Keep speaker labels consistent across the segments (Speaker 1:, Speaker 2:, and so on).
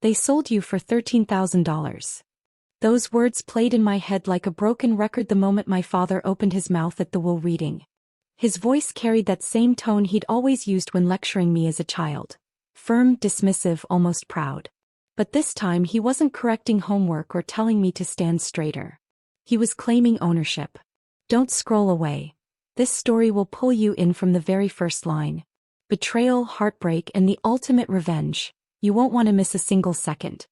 Speaker 1: They sold you for $13,000. Those words played in my head like a broken record the moment my father opened his mouth at the will reading. His voice carried that same tone he'd always used when lecturing me as a child. Firm, dismissive, almost proud. But this time he wasn't correcting homework or telling me to stand straighter. He was claiming ownership. Don't scroll away. This story will pull you in from the very first line. Betrayal, heartbreak, and the ultimate revenge. You won't want to miss a single second.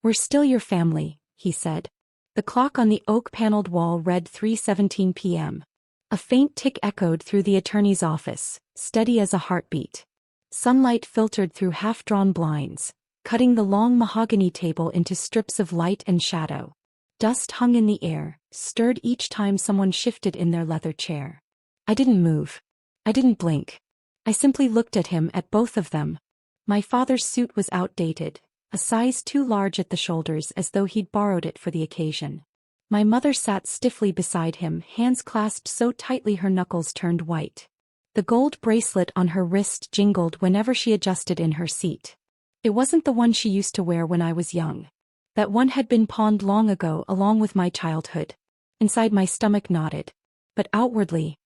Speaker 1: We're still your family, he said. The clock on the oak-paneled wall read 3:17 p.m. A faint tick echoed through the attorney's office, steady as a heartbeat. Sunlight filtered through half-drawn blinds, cutting the long mahogany table into strips of light and shadow. Dust hung in the air, stirred each time someone shifted in their leather chair. I didn't move. I didn't blink. I simply looked at him, at both of them. My father's suit was outdated, a size too large at the shoulders as though he'd borrowed it for the occasion. My mother sat stiffly beside him, hands clasped so tightly her knuckles turned white. The gold bracelet on her wrist jingled whenever she adjusted in her seat. It wasn't the one she used to wear when I was young. That one had been pawned long ago along with my childhood. Inside my stomach knotted. But outwardly,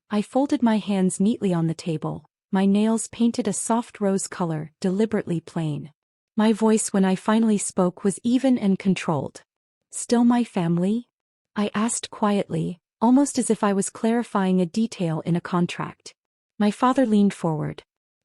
Speaker 1: I folded my hands neatly on the table, my nails painted a soft rose color, deliberately plain. My voice when I finally spoke was even and controlled. Still my family? I asked quietly, almost as if I was clarifying a detail in a contract. My father leaned forward.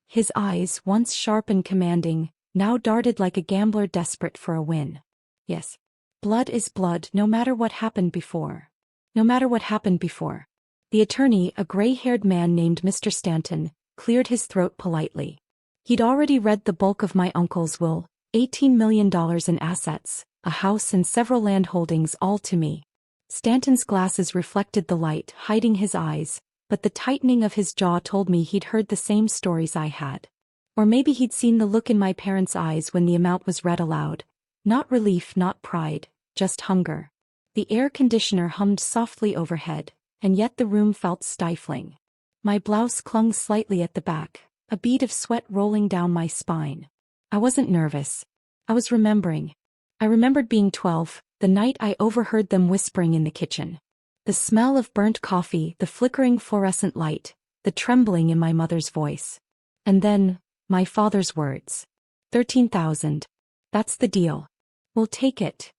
Speaker 1: His eyes, once sharp and commanding, now darted like a gambler desperate for a win. Yes. Blood is blood, no matter what happened before. No matter what happened before. The attorney, a gray-haired man named Mr. Stanton, cleared his throat politely. He'd already read the bulk of my uncle's will, $18 million in assets, a house and several land holdings, all to me. Stanton's glasses reflected the light, hiding his eyes, but the tightening of his jaw told me he'd heard the same stories I had. Or maybe he'd seen the look in my parents' eyes when the amount was read aloud. Not relief, not pride, just hunger. The air conditioner hummed softly overhead, and yet the room felt stifling. My blouse clung slightly at the back, a bead of sweat rolling down my spine. I wasn't nervous. I was remembering. I remembered being 12, the night I overheard them whispering in the kitchen. The smell of burnt coffee, the flickering fluorescent light, the trembling in my mother's voice. And then, my father's words. 13,000. That's the deal. We'll take it.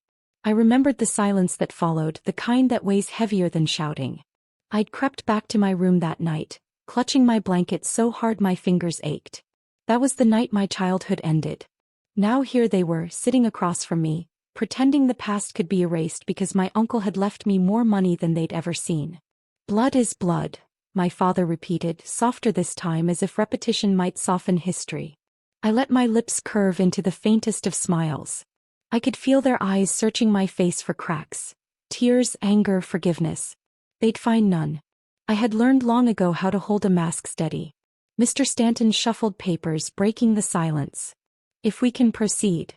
Speaker 1: I remembered the silence that followed, the kind that weighs heavier than shouting. I'd crept back to my room that night, clutching my blanket so hard my fingers ached. That was the night my childhood ended. Now here they were, sitting across from me, pretending the past could be erased because my uncle had left me more money than they'd ever seen. Blood is blood, my father repeated, softer this time as if repetition might soften history. I let my lips curve into the faintest of smiles. I could feel their eyes searching my face for cracks. Tears, anger, forgiveness. They'd find none. I had learned long ago how to hold a mask steady. Mr. Stanton shuffled papers, breaking the silence. If we can proceed.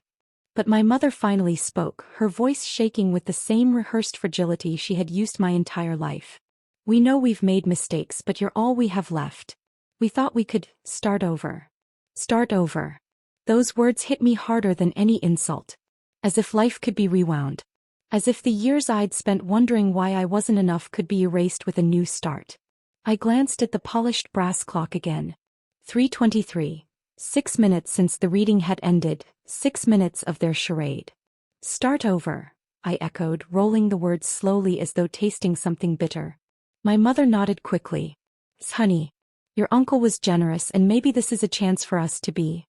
Speaker 1: But my mother finally spoke, her voice shaking with the same rehearsed fragility she had used my entire life. We know we've made mistakes, but you're all we have left. We thought we could start over. Start over. Those words hit me harder than any insult. As if life could be rewound. As if the years I'd spent wondering why I wasn't enough could be erased with a new start. I glanced at the polished brass clock again. 3:23. 6 minutes since the reading had ended, 6 minutes of their charade. Start over, I echoed, rolling the words slowly as though tasting something bitter. My mother nodded quickly. Honey, your uncle was generous and maybe this is a chance for us to be.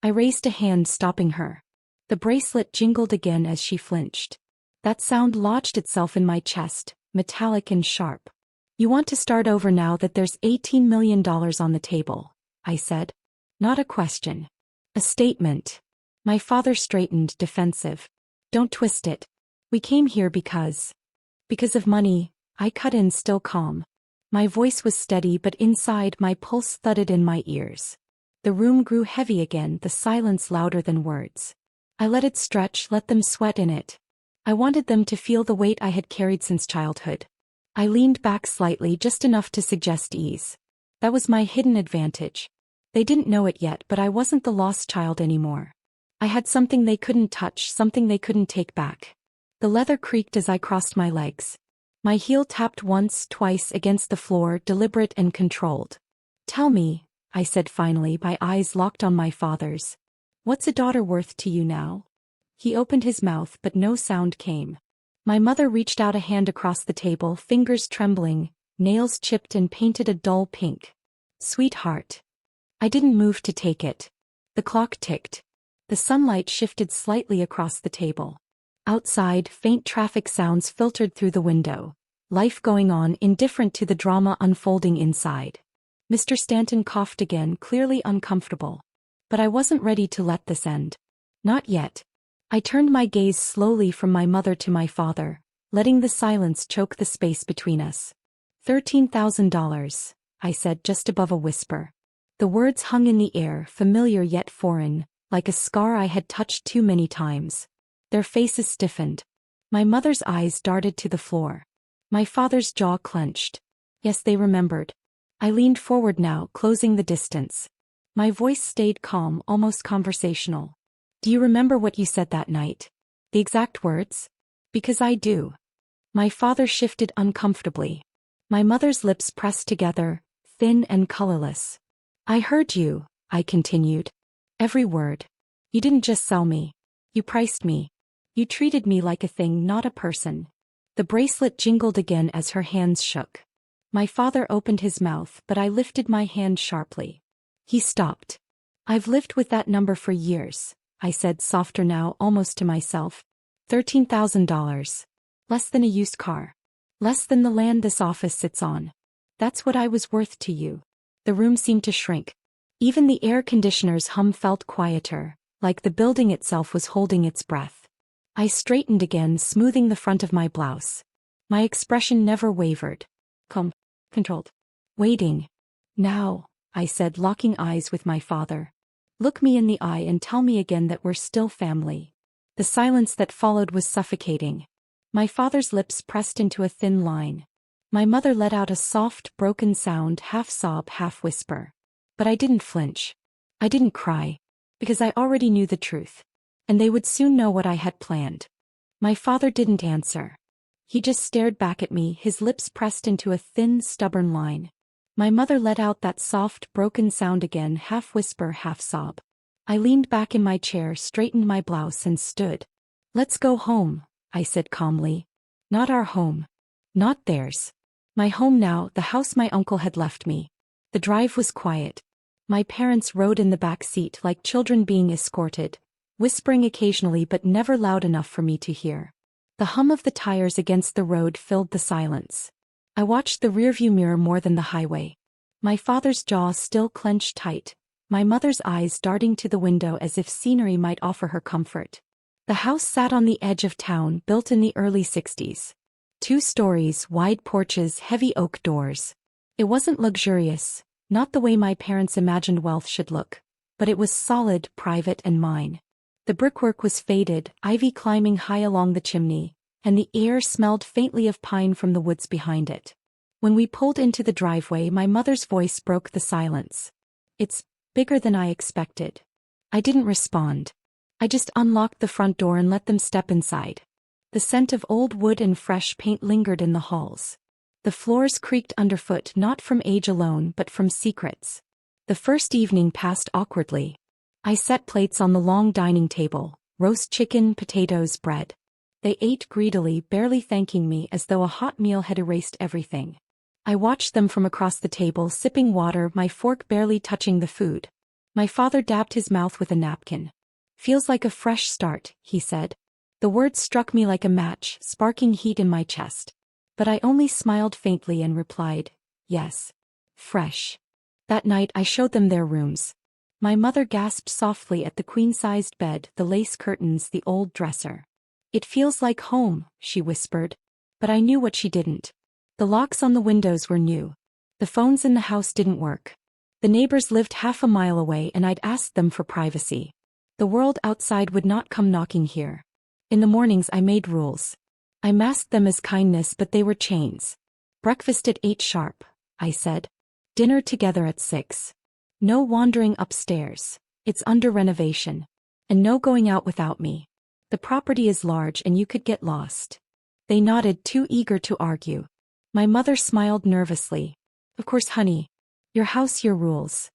Speaker 1: I raised a hand, stopping her. The bracelet jingled again as she flinched. That sound lodged itself in my chest, metallic and sharp. You want to start over now that there's $18 million on the table, I said. Not a question. A statement. My father straightened, defensive. Don't twist it. We came here because of money, I cut in, still calm. My voice was steady, but inside my pulse thudded in my ears. The room grew heavy again, the silence louder than words. I let it stretch, let them sweat in it. I wanted them to feel the weight I had carried since childhood. I leaned back slightly, just enough to suggest ease. That was my hidden advantage. They didn't know it yet, but I wasn't the lost child anymore. I had something they couldn't touch, something they couldn't take back. The leather creaked as I crossed my legs. My heel tapped once, twice against the floor, deliberate and controlled. "Tell me," I said finally, my eyes locked on my father's. "What's a daughter worth to you now?" He opened his mouth but no sound came. My mother reached out a hand across the table, fingers trembling, nails chipped and painted a dull pink. "Sweetheart." I didn't move to take it. The clock ticked. The sunlight shifted slightly across the table. Outside, faint traffic sounds filtered through the window. Life going on, indifferent to the drama unfolding inside. Mr. Stanton coughed again, clearly uncomfortable. But I wasn't ready to let this end. Not yet. I turned my gaze slowly from my mother to my father, letting the silence choke the space between us. $13,000, I said just above a whisper. The words hung in the air, familiar yet foreign, like a scar I had touched too many times. Their faces stiffened. My mother's eyes darted to the floor. My father's jaw clenched. Yes, they remembered. I leaned forward now, closing the distance. My voice stayed calm, almost conversational. "Do you remember what you said that night? The exact words?" "Because I do." My father shifted uncomfortably. My mother's lips pressed together, thin and colorless. "I heard you," I continued. "Every word. You didn't just sell me. You priced me. You treated me like a thing, not a person." The bracelet jingled again as her hands shook. My father opened his mouth, but I lifted my hand sharply. He stopped. "I've lived with that number for years," I said, softer now, almost to myself. $13,000. Less than a used car. Less than the land this office sits on. That's what I was worth to you. The room seemed to shrink. Even the air conditioner's hum felt quieter, like the building itself was holding its breath. I straightened again, smoothing the front of my blouse. My expression never wavered. Controlled. "Waiting. Now," I said, locking eyes with my father. "Look me in the eye and tell me again that we're still family." The silence that followed was suffocating. My father's lips pressed into a thin line. My mother let out a soft, broken sound, half sob, half whisper. But I didn't flinch. I didn't cry. Because I already knew the truth. And they would soon know what I had planned. My father didn't answer. He just stared back at me, his lips pressed into a thin, stubborn line. My mother let out that soft, broken sound again, half whisper, half sob. I leaned back in my chair, straightened my blouse and stood. "Let's go home," I said calmly. "Not our home. Not theirs. My home now, the house my uncle had left me." The drive was quiet. My parents rode in the back seat like children being escorted, whispering occasionally but never loud enough for me to hear. The hum of the tires against the road filled the silence. I watched the rearview mirror more than the highway. My father's jaw still clenched tight, my mother's eyes darting to the window as if scenery might offer her comfort. The house sat on the edge of town, built in the early 60s. 2 stories, wide porches, heavy oak doors. It wasn't luxurious, not the way my parents imagined wealth should look, but it was solid, private and mine. The brickwork was faded, ivy climbing high along the chimney, and the air smelled faintly of pine from the woods behind it. When we pulled into the driveway, my mother's voice broke the silence. "It's bigger than I expected." I didn't respond. I just unlocked the front door and let them step inside. The scent of old wood and fresh paint lingered in the halls. The floors creaked underfoot, not from age alone but from secrets. The first evening passed awkwardly. I set plates on the long dining table, roast chicken, potatoes, bread. They ate greedily, barely thanking me, as though a hot meal had erased everything. I watched them from across the table, sipping water, my fork barely touching the food. My father dabbed his mouth with a napkin. "Feels like a fresh start," he said. The words struck me like a match, sparking heat in my chest. But I only smiled faintly and replied, "Yes. Fresh." That night I showed them their rooms. My mother gasped softly at the queen-sized bed, the lace curtains, the old dresser. "It feels like home," she whispered. But I knew what she didn't. The locks on the windows were new. The phones in the house didn't work. The neighbors lived half a mile away and I'd asked them for privacy. The world outside would not come knocking here. In the mornings I made rules. I masked them as kindness, but they were chains. "Breakfast at 8 sharp," I said. "Dinner together at 6. No wandering upstairs. It's under renovation." And no going out without me. The property is large and you could get lost. They nodded, too eager to argue. My mother smiled nervously. Of course, honey. Your house, your rules.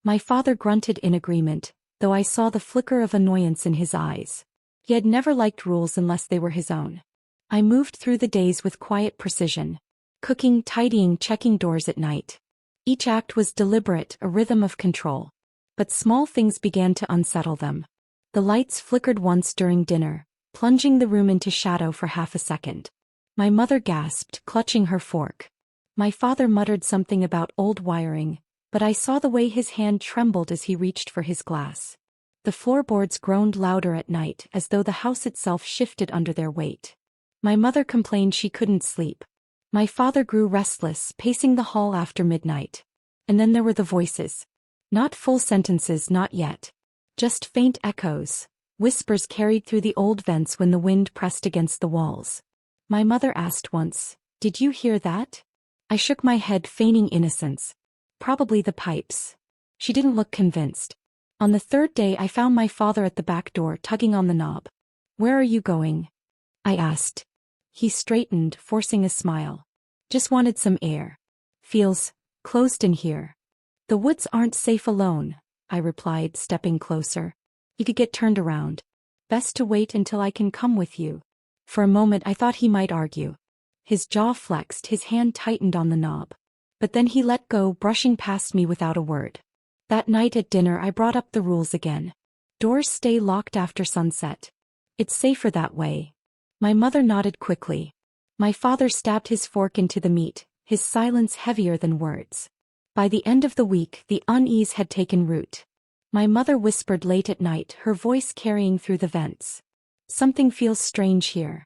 Speaker 1: My father grunted in agreement, though I saw the flicker of annoyance in his eyes. He had never liked rules unless they were his own. I moved through the days with quiet precision. Cooking, tidying, checking doors at night. Each act was deliberate, a rhythm of control. But small things began to unsettle them. The lights flickered once during dinner, plunging the room into shadow for half a second. My mother gasped, clutching her fork. My father muttered something about old wiring, but I saw the way his hand trembled as he reached for his glass. The floorboards groaned louder at night, as though the house itself shifted under their weight. My mother complained she couldn't sleep. My father grew restless, pacing the hall after midnight. And then there were the voices. Not full sentences, not yet. Just faint echoes, whispers carried through the old vents when the wind pressed against the walls. My mother asked once, "Did you hear that?" I shook my head, feigning innocence. Probably the pipes. She didn't look convinced. On the third day I found my father at the back door, tugging on the knob. "Where are you going?" I asked. He straightened, forcing a smile. "Just wanted some air. Feels closed in here." "The woods aren't safe alone," I replied, stepping closer. "You could get turned around. Best to wait until I can come with you." For a moment I thought he might argue. His jaw flexed, his hand tightened on the knob. But then he let go, brushing past me without a word. That night at dinner I brought up the rules again. Doors stay locked after sunset. It's safer that way. My mother nodded quickly. My father stabbed his fork into the meat, his silence heavier than words. By the end of the week, the unease had taken root. My mother whispered late at night, her voice carrying through the vents. "Something feels strange here."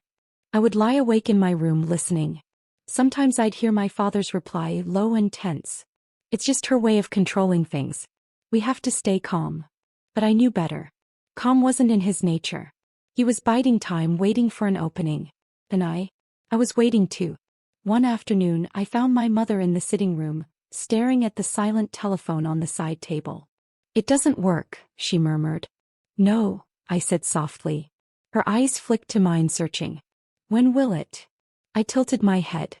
Speaker 1: I would lie awake in my room listening. Sometimes I'd hear my father's reply, low and tense. "It's just her way of controlling things. We have to stay calm." But I knew better. Calm wasn't in his nature. He was biding time, waiting for an opening. And I was waiting too. One afternoon I found my mother in the sitting room, staring at the silent telephone on the side table. "It doesn't work," she murmured. "No," I said softly. Her eyes flicked to mine, searching. "When will it?" I tilted my head.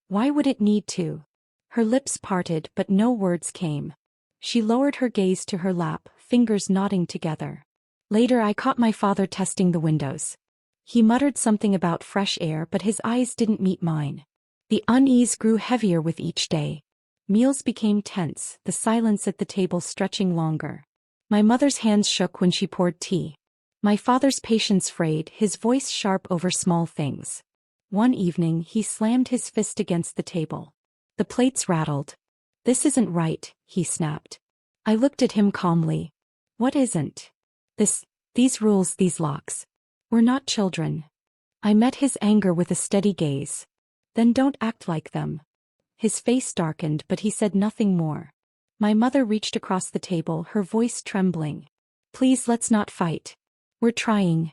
Speaker 1: Why would it need to? Her lips parted, but no words came. She lowered her gaze to her lap, fingers knotting together. Later I caught my father testing the windows. He muttered something about fresh air, but his eyes didn't meet mine. The unease grew heavier with each day. Meals became tense, the silence at the table stretching longer. My mother's hands shook when she poured tea. My father's patience frayed, his voice sharp over small things. One evening he slammed his fist against the table. The plates rattled. "This isn't right," he snapped. I looked at him calmly. "What isn't?" These rules, these locks. We're not children." I met his anger with a steady gaze. "Then don't act like them." His face darkened, but he said nothing more. My mother reached across the table, her voice trembling. "Please, let's not fight. We're trying."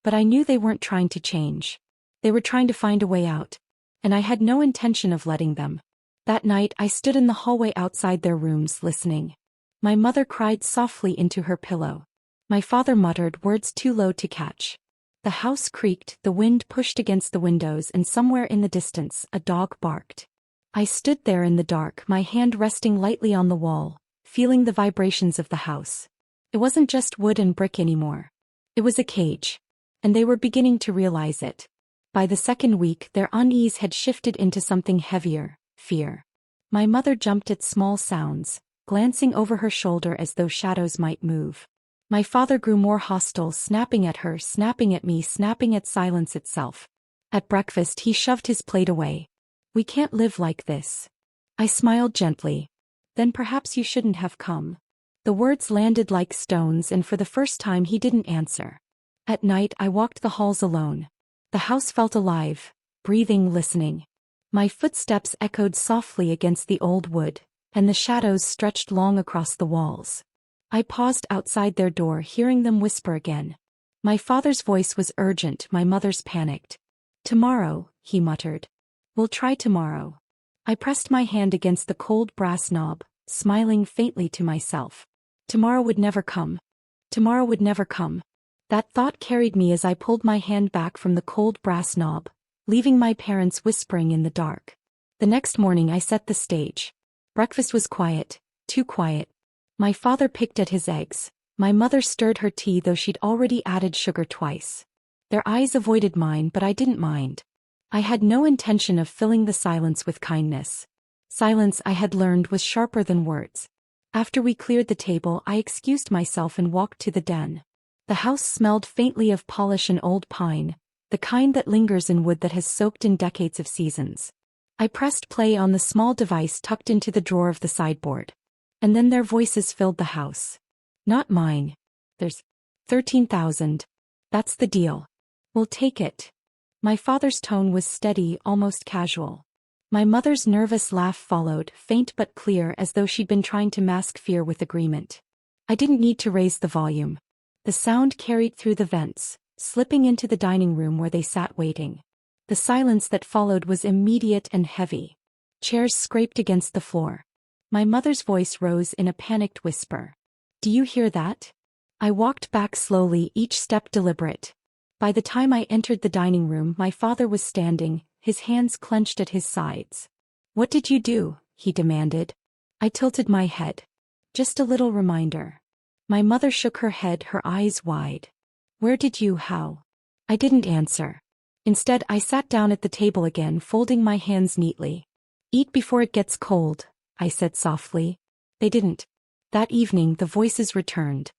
Speaker 1: But I knew they weren't trying to change. They were trying to find a way out. And I had no intention of letting them. That night I stood in the hallway outside their rooms, listening. My mother cried softly into her pillow. My father muttered words too low to catch. The house creaked, the wind pushed against the windows, and somewhere in the distance, a dog barked. I stood there in the dark, my hand resting lightly on the wall, feeling the vibrations of the house. It wasn't just wood and brick anymore. It was a cage. And they were beginning to realize it. By the second week, their unease had shifted into something heavier, fear. My mother jumped at small sounds, glancing over her shoulder as though shadows might move. My father grew more hostile, snapping at her, snapping at me, snapping at silence itself. At breakfast he shoved his plate away. "We can't live like this." I smiled gently. "Then perhaps you shouldn't have come." The words landed like stones, and for the first time he didn't answer. At night I walked the halls alone. The house felt alive, breathing, listening. My footsteps echoed softly against the old wood, and the shadows stretched long across the walls. I paused outside their door, hearing them whisper again. My father's voice was urgent, my mother's panicked. "Tomorrow," he muttered. "We'll try tomorrow." I pressed my hand against the cold brass knob, smiling faintly to myself. Tomorrow would never come. Tomorrow would never come. That thought carried me as I pulled my hand back from the cold brass knob, leaving my parents whispering in the dark. The next morning I set the stage. Breakfast was quiet, too quiet. My father picked at his eggs. My mother stirred her tea, though she'd already added sugar twice. Their eyes avoided mine, but I didn't mind. I had no intention of filling the silence with kindness. Silence, I had learned, was sharper than words. After we cleared the table, I excused myself and walked to the den. The house smelled faintly of polish and old pine, the kind that lingers in wood that has soaked in decades of seasons. I pressed play on the small device tucked into the drawer of the sideboard. And then their voices filled the house. Not mine. There's 13,000. That's the deal. We'll take it. My father's tone was steady, almost casual. My mother's nervous laugh followed, faint but clear, as though she'd been trying to mask fear with agreement. I didn't need to raise the volume. The sound carried through the vents, slipping into the dining room where they sat waiting. The silence that followed was immediate and heavy. Chairs scraped against the floor. My mother's voice rose in a panicked whisper. "Do you hear that?" I walked back slowly, each step deliberate. By the time I entered the dining room, my father was standing, his hands clenched at his sides. "What did you do?" he demanded. I tilted my head. "Just a little reminder." My mother shook her head, her eyes wide. How?" I didn't answer. Instead, I sat down at the table again, folding my hands neatly. "Eat before it gets cold," I said softly. They didn't. That evening the voices returned.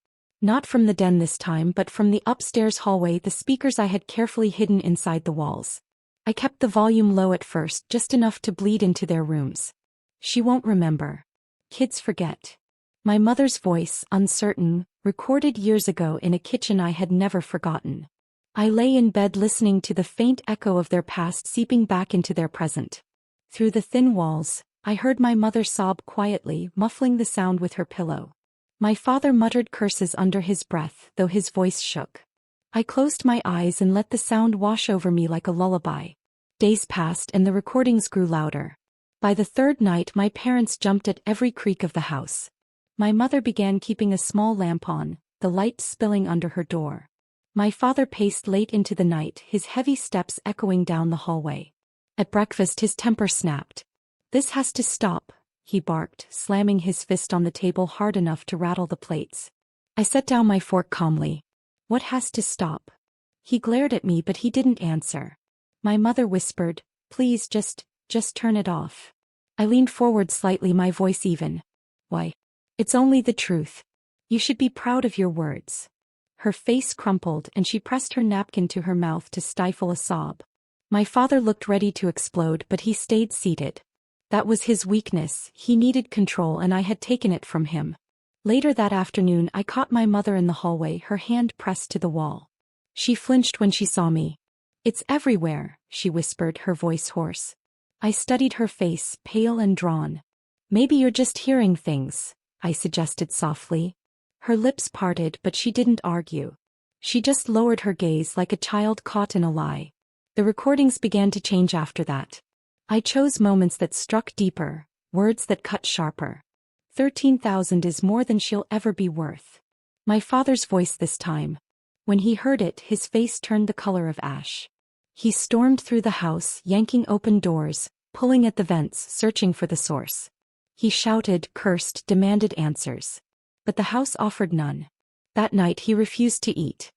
Speaker 1: Not from the den this time, but from the upstairs hallway, the speakers I had carefully hidden inside the walls. I kept the volume low at first, just enough to bleed into their rooms. "She won't remember. Kids forget." My mother's voice, uncertain, recorded years ago in a kitchen I had never forgotten. I lay in bed listening to the faint echo of their past seeping back into their present. Through the thin walls, I heard my mother sob quietly, muffling the sound with her pillow. My father muttered curses under his breath, though his voice shook. I closed my eyes and let the sound wash over me like a lullaby. Days passed and the recordings grew louder. By the third night, my parents jumped at every creak of the house. My mother began keeping a small lamp on, the light spilling under her door. My father paced late into the night, his heavy steps echoing down the hallway. At breakfast, his temper snapped. "This has to stop," he barked, slamming his fist on the table hard enough to rattle the plates. I set down my fork calmly. "What has to stop?" He glared at me, but he didn't answer. My mother whispered, "Please just turn it off." I leaned forward slightly, my voice even. "Why? It's only the truth. You should be proud of your words." Her face crumpled and she pressed her napkin to her mouth to stifle a sob. My father looked ready to explode, but he stayed seated. That was his weakness. He needed control, and I had taken it from him. Later that afternoon, I caught my mother in the hallway, her hand pressed to the wall. She flinched when she saw me. "It's everywhere," she whispered, her voice hoarse. I studied her face, pale and drawn. "Maybe you're just hearing things," I suggested softly. Her lips parted, but she didn't argue. She just lowered her gaze like a child caught in a lie. The recordings began to change after that. I chose moments that struck deeper, words that cut sharper. 13,000 is more than she'll ever be worth. My father's voice this time. When he heard it, his face turned the color of ash. He stormed through the house, yanking open doors, pulling at the vents, searching for the source. He shouted, cursed, demanded answers. But the house offered none. That night he refused to eat.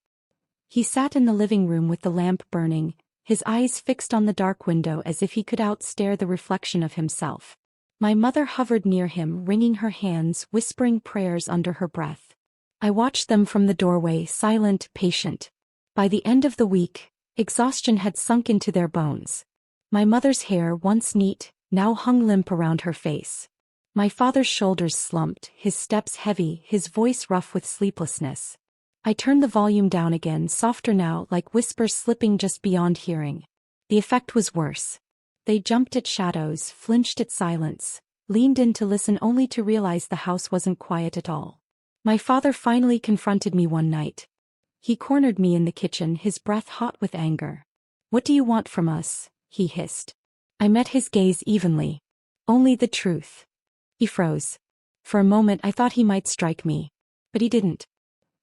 Speaker 1: He sat in the living room with the lamp burning, his eyes fixed on the dark window as if he could outstare the reflection of himself. My mother hovered near him, wringing her hands, whispering prayers under her breath. I watched them from the doorway, silent, patient. By the end of the week, exhaustion had sunk into their bones. My mother's hair, once neat, now hung limp around her face. My father's shoulders slumped, his steps heavy, his voice rough with sleeplessness. I turned the volume down again, softer now, like whispers slipping just beyond hearing. The effect was worse. They jumped at shadows, flinched at silence, leaned in to listen only to realize the house wasn't quiet at all. My father finally confronted me one night. He cornered me in the kitchen, his breath hot with anger. "What do you want from us?" he hissed. I met his gaze evenly. "Only the truth." He froze. For a moment I thought he might strike me. But he didn't.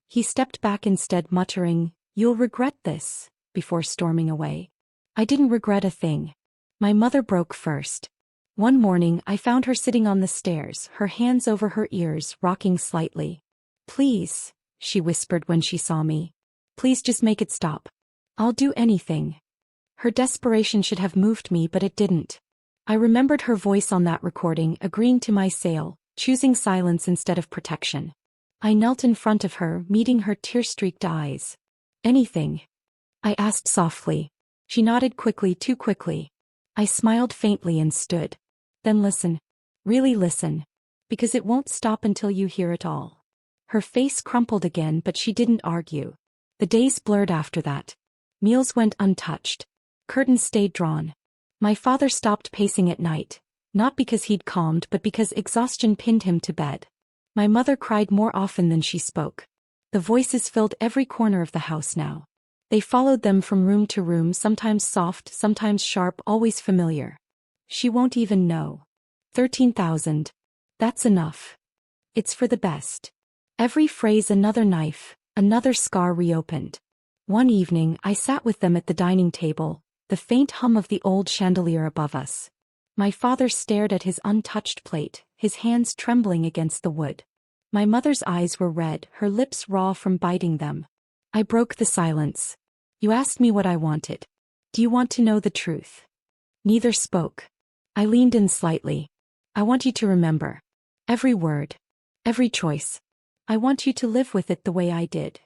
Speaker 1: He stepped back instead, muttering, "You'll regret this," before storming away. I didn't regret a thing. My mother broke first. One morning I found her sitting on the stairs, her hands over her ears, rocking slightly. "Please," she whispered when she saw me. "Please just make it stop. I'll do anything." Her desperation should have moved me, but it didn't. I remembered her voice on that recording, agreeing to my sale, choosing silence instead of protection. I knelt in front of her, meeting her tear-streaked eyes. "Anything?" I asked softly. She nodded quickly, too quickly. I smiled faintly and stood. "Then listen. Really listen. Because it won't stop until you hear it all." Her face crumpled again, but she didn't argue. The days blurred after that. Meals went untouched. Curtains stayed drawn. My father stopped pacing at night, not because he'd calmed but because exhaustion pinned him to bed. My mother cried more often than she spoke. The voices filled every corner of the house now. They followed them from room to room, sometimes soft, sometimes sharp, always familiar. "She won't even know. 13,000. That's enough. It's for the best." Every phrase another knife, another scar reopened. One evening I sat with them at the dining table, the faint hum of the old chandelier above us. My father stared at his untouched plate, his hands trembling against the wood. My mother's eyes were red, her lips raw from biting them. I broke the silence. "You asked me what I wanted. Do you want to know the truth?" Neither spoke. I leaned in slightly. "I want you to remember. Every word. Every choice. I want you to live with it the way I did."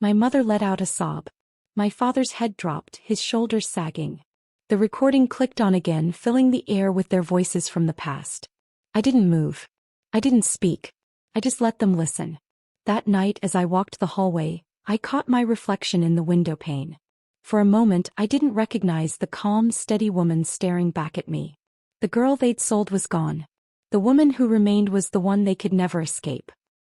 Speaker 1: My mother let out a sob. My father's head dropped, his shoulders sagging. The recording clicked on again, filling the air with their voices from the past. I didn't move. I didn't speak. I just let them listen. That night as I walked the hallway, I caught my reflection in the window pane. For a moment I didn't recognize the calm, steady woman staring back at me. The girl they'd sold was gone. The woman who remained was the one they could never escape.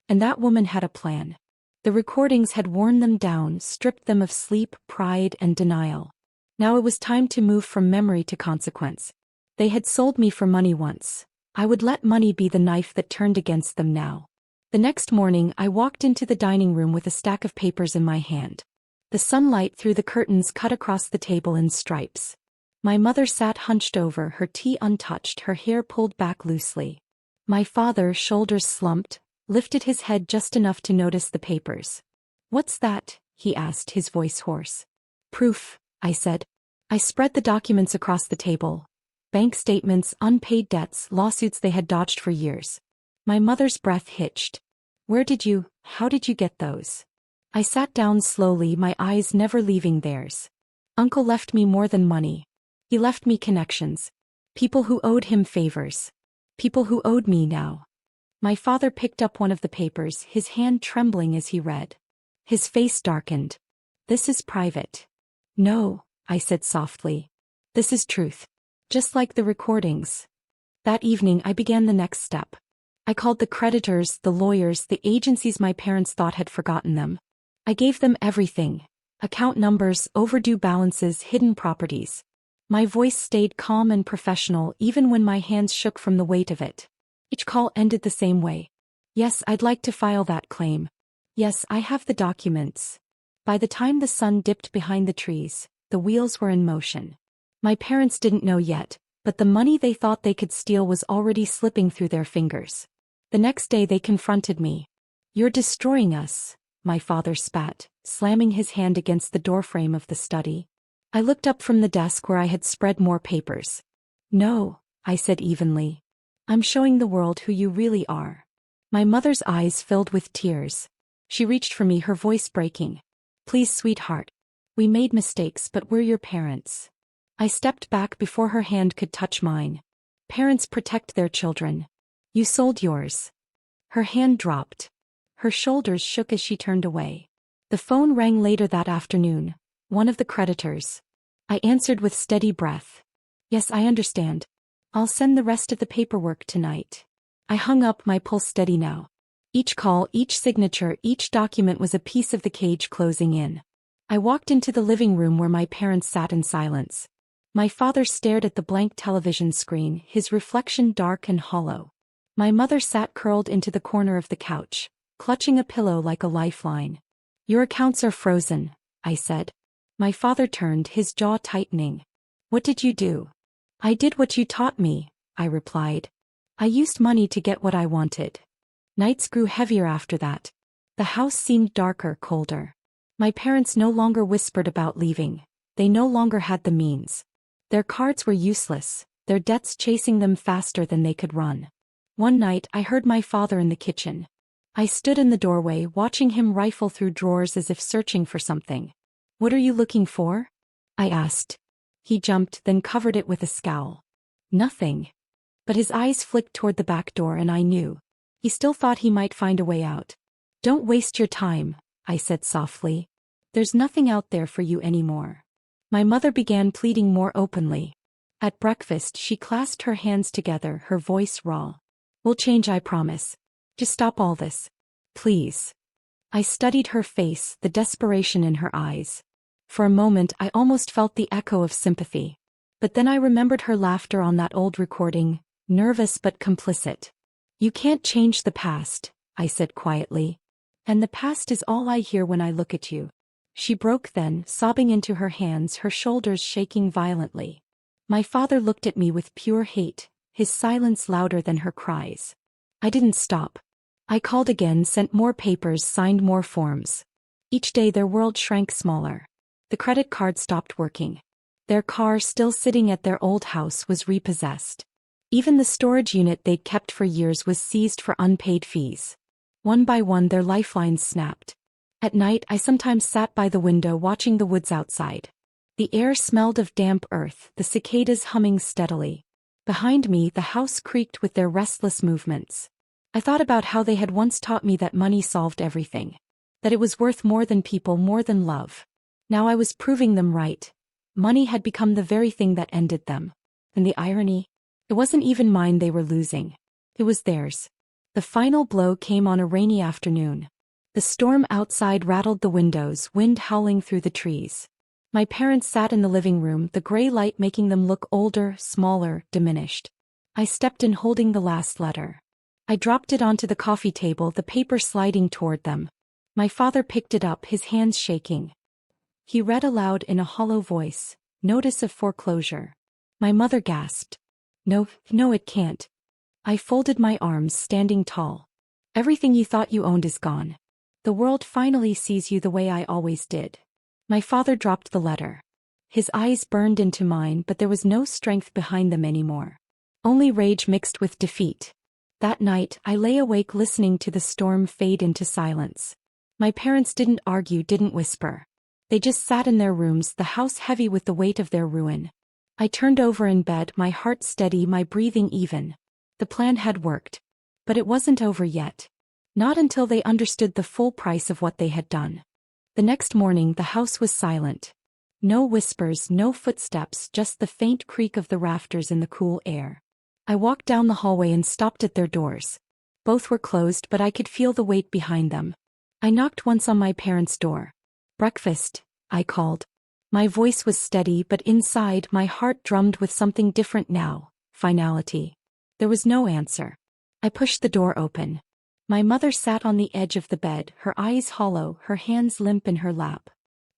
Speaker 1: And that woman had a plan. The recordings had worn them down, stripped them of sleep, pride, and denial. Now it was time to move from memory to consequence. They had sold me for money once. I would let money be the knife that turned against them now. The next morning I walked into the dining room with a stack of papers in my hand. The sunlight through the curtains cut across the table in stripes. My mother sat hunched over, her tea untouched, her hair pulled back loosely. My father, shoulders slumped, lifted his head just enough to notice the papers. "What's that?" he asked, his voice hoarse. "Proof," I said. I spread the documents across the table. Bank statements, unpaid debts, lawsuits they had dodged for years. My mother's breath hitched. How did you get those?" I sat down slowly, my eyes never leaving theirs. "Uncle left me more than money. He left me connections. People who owed him favors. People who owed me now." My father picked up one of the papers, his hand trembling as he read. His face darkened. "This is private." "No," I said softly. "This is truth. Just like the recordings." That evening I began the next step. I called the creditors, the lawyers, the agencies my parents thought had forgotten them. I gave them everything. Account numbers, overdue balances, hidden properties. My voice stayed calm and professional even when my hands shook from the weight of it. Each call ended the same way. "Yes, I'd like to file that claim. Yes, I have the documents." By the time the sun dipped behind the trees, the wheels were in motion. My parents didn't know yet, but the money they thought they could steal was already slipping through their fingers. The next day they confronted me. "You're destroying us," my father spat, slamming his hand against the doorframe of the study. I looked up from the desk where I had spread more papers. "No," I said evenly. "I'm showing the world who you really are." My mother's eyes filled with tears. She reached for me, her voice breaking. "Please, sweetheart. We made mistakes, but we're your parents." I stepped back before her hand could touch mine. "Parents protect their children. You sold yours." Her hand dropped. Her shoulders shook as she turned away. The phone rang later that afternoon. One of the creditors. I answered with steady breath. "Yes, I understand. I'll send the rest of the paperwork tonight." I hung up, my pulse steady now. Each call, each signature, each document was a piece of the cage closing in. I walked into the living room where my parents sat in silence. My father stared at the blank television screen, his reflection dark and hollow. My mother sat curled into the corner of the couch, clutching a pillow like a lifeline. Your accounts are frozen, I said. My father turned, his jaw tightening. What did you do? I did what you taught me, I replied. I used money to get what I wanted. Nights grew heavier after that. The house seemed darker, colder. My parents no longer whispered about leaving. They no longer had the means. Their cards were useless, their debts chasing them faster than they could run. One night I heard my father in the kitchen. I stood in the doorway watching him rifle through drawers as if searching for something. What are you looking for? I asked. He jumped, then covered it with a scowl. Nothing. But his eyes flicked toward the back door and I knew. He still thought he might find a way out. Don't waste your time, I said softly. There's nothing out there for you anymore. My mother began pleading more openly. At breakfast she clasped her hands together, her voice raw. We'll change, I promise. Just stop all this. Please. I studied her face, the desperation in her eyes. For a moment I almost felt the echo of sympathy. But then I remembered her laughter on that old recording, nervous but complicit. You can't change the past, I said quietly. And the past is all I hear when I look at you. She broke then, sobbing into her hands, her shoulders shaking violently. My father looked at me with pure hate, his silence louder than her cries. I didn't stop. I called again, sent more papers, signed more forms. Each day their world shrank smaller. The credit card stopped working. Their car, still sitting at their old house, was repossessed. Even the storage unit they'd kept for years was seized for unpaid fees. One by one their lifelines snapped. At night I sometimes sat by the window watching the woods outside. The air smelled of damp earth, the cicadas humming steadily. Behind me the house creaked with their restless movements. I thought about how they had once taught me that money solved everything. That it was worth more than people, more than love. Now I was proving them right. Money had become the very thing that ended them. And the irony? It wasn't even mine they were losing. It was theirs. The final blow came on a rainy afternoon. The storm outside rattled the windows, wind howling through the trees. My parents sat in the living room, the gray light making them look older, smaller, diminished. I stepped in holding the last letter. I dropped it onto the coffee table, the paper sliding toward them. My father picked it up, his hands shaking. He read aloud in a hollow voice, "Notice of foreclosure." My mother gasped. No, it can't. I folded my arms, standing tall. Everything you thought you owned is gone. The world finally sees you the way I always did. My father dropped the letter. His eyes burned into mine, but there was no strength behind them anymore. Only rage mixed with defeat. That night, I lay awake listening to the storm fade into silence. My parents didn't argue, didn't whisper. They just sat in their rooms, the house heavy with the weight of their ruin. I turned over in bed, my heart steady, my breathing even. The plan had worked. But it wasn't over yet. Not until they understood the full price of what they had done. The next morning the house was silent. No whispers, no footsteps, just the faint creak of the rafters in the cool air. I walked down the hallway and stopped at their doors. Both were closed, but I could feel the weight behind them. I knocked once on my parents' door. "Breakfast," I called. My voice was steady, but inside my heart drummed with something different now, finality. There was no answer. I pushed the door open. My mother sat on the edge of the bed, her eyes hollow, her hands limp in her lap.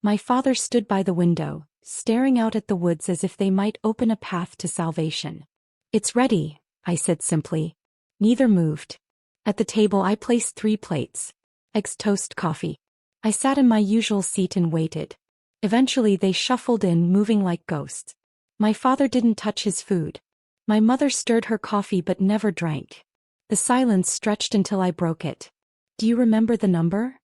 Speaker 1: My father stood by the window, staring out at the woods as if they might open a path to salvation. "It's ready," I said simply. Neither moved. At the table I placed 3 plates. Eggs, toast, coffee. I sat in my usual seat and waited. Eventually they shuffled in, moving like ghosts. My father didn't touch his food. My mother stirred her coffee but never drank. The silence stretched until I broke it. "Do you remember the number?"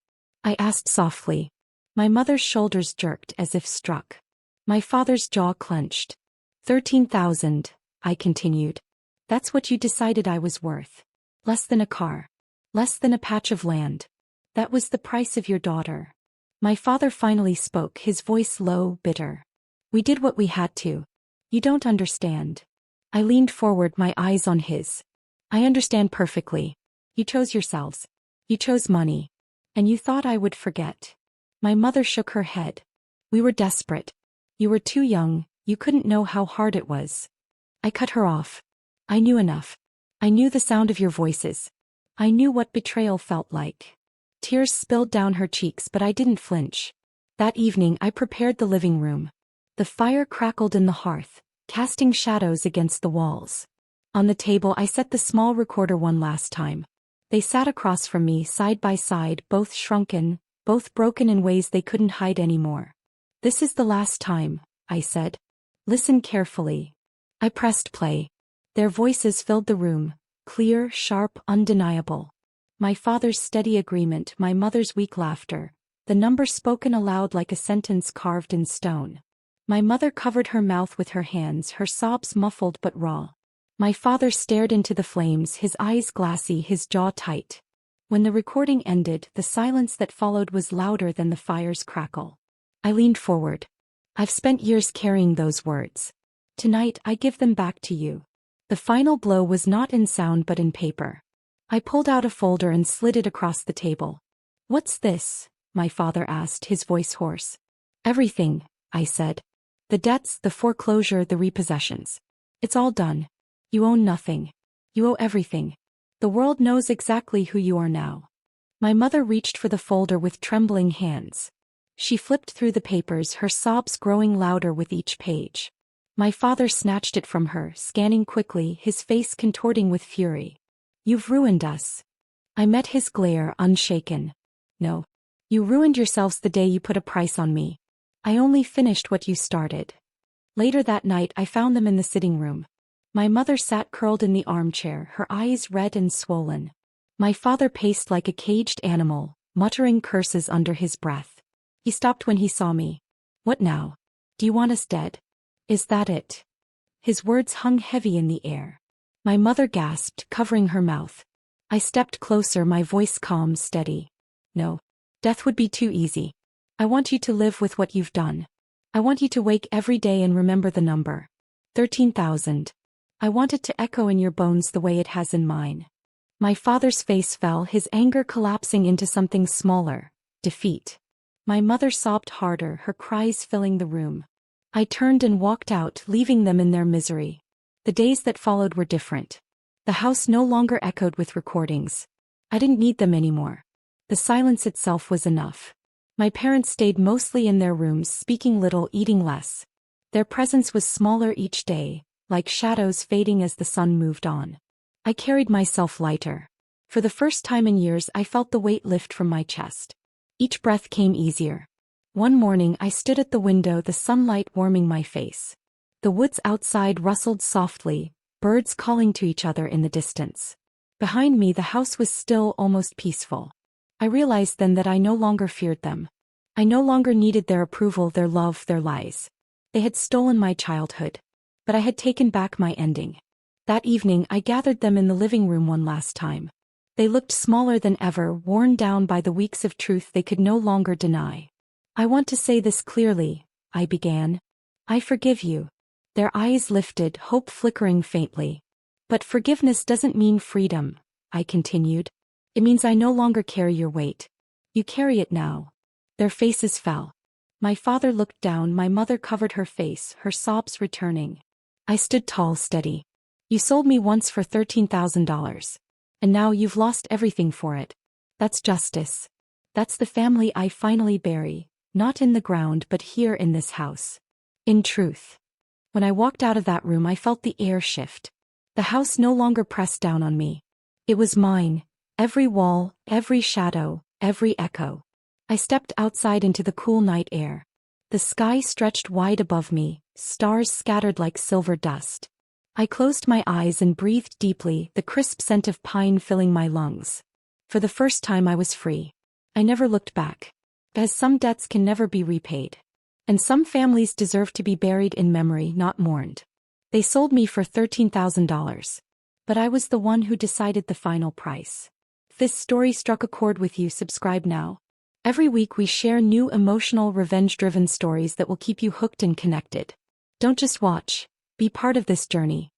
Speaker 1: I asked softly. My mother's shoulders jerked as if struck. My father's jaw clenched. 13,000, I continued. "That's what you decided I was worth. Less than a car. Less than a patch of land. That was the price of your daughter." My father finally spoke, his voice low, bitter. "We did what we had to. You don't understand." I leaned forward, my eyes on his. "I understand perfectly. You chose yourselves. You chose money. And you thought I would forget." My mother shook her head. "We were desperate. You were too young, you couldn't know how hard it was." I cut her off. "I knew enough. I knew the sound of your voices. I knew what betrayal felt like. Tears spilled down her cheeks, but I didn't flinch. That evening I prepared the living room. The fire crackled in the hearth, casting shadows against the walls. On the table I set the small recorder one last time. They sat across from me, side by side, both shrunken, both broken in ways they couldn't hide anymore. "This is the last time," I said. "Listen carefully." I pressed play. Their voices filled the room, clear, sharp, undeniable. My father's steady agreement, my mother's weak laughter, the number spoken aloud like a sentence carved in stone. My mother covered her mouth with her hands, her sobs muffled but raw. My father stared into the flames, his eyes glassy, his jaw tight. When the recording ended, the silence that followed was louder than the fire's crackle. I leaned forward. "I've spent years carrying those words. Tonight I give them back to you." The final blow was not in sound but in paper. I pulled out a folder and slid it across the table. "What's this?" my father asked, his voice hoarse. "Everything," I said. "The debts, the foreclosure, the repossessions. It's all done. You own nothing. You owe everything. The world knows exactly who you are now." My mother reached for the folder with trembling hands. She flipped through the papers, her sobs growing louder with each page. My father snatched it from her, scanning quickly, his face contorting with fury. "You've ruined us." I met his glare, unshaken. "No. You ruined yourselves the day you put a price on me. I only finished what you started." Later that night I found them in the sitting room. My mother sat curled in the armchair, her eyes red and swollen. My father paced like a caged animal, muttering curses under his breath. He stopped when he saw me. "What now? Do you want us dead? Is that it?" His words hung heavy in the air. My mother gasped, covering her mouth. I stepped closer, my voice calm, steady. "No. Death would be too easy. I want you to live with what you've done. I want you to wake every day and remember the number. 13,000. I want it to echo in your bones the way it has in mine." My father's face fell, his anger collapsing into something smaller: defeat. My mother sobbed harder, her cries filling the room. I turned and walked out, leaving them in their misery. The days that followed were different. The house no longer echoed with recordings. I didn't need them anymore. The silence itself was enough. My parents stayed mostly in their rooms, speaking little, eating less. Their presence was smaller each day, like shadows fading as the sun moved on. I carried myself lighter. For the first time in years I felt the weight lift from my chest. Each breath came easier. One morning I stood at the window, the sunlight warming my face. The woods outside rustled softly, birds calling to each other in the distance. Behind me the house was still, almost peaceful. I realized then that I no longer feared them. I no longer needed their approval, their love, their lies. They had stolen my childhood. But I had taken back my ending. That evening I gathered them in the living room one last time. They looked smaller than ever, worn down by the weeks of truth they could no longer deny. "I want to say this clearly," I began. "I forgive you." Their eyes lifted, hope flickering faintly. "But forgiveness doesn't mean freedom," I continued. "It means I no longer carry your weight. You carry it now." Their faces fell. My father looked down, my mother covered her face, her sobs returning. I stood tall, steady. "You sold me once for $13,000. And now you've lost everything for it. That's justice. That's the family I finally bury, not in the ground but here in this house." In truth. When I walked out of that room I felt the air shift. The house no longer pressed down on me. It was mine, every wall, every shadow, every echo. I stepped outside into the cool night air. The sky stretched wide above me, stars scattered like silver dust. I closed my eyes and breathed deeply, the crisp scent of pine filling my lungs. For the first time I was free. I never looked back. As some debts can never be repaid. And some families deserve to be buried in memory, not mourned. They sold me for $13,000. But I was the one who decided the final price. If this story struck a chord with you, subscribe now. Every week we share new emotional, revenge-driven stories that will keep you hooked and connected. Don't just watch. Be part of this journey.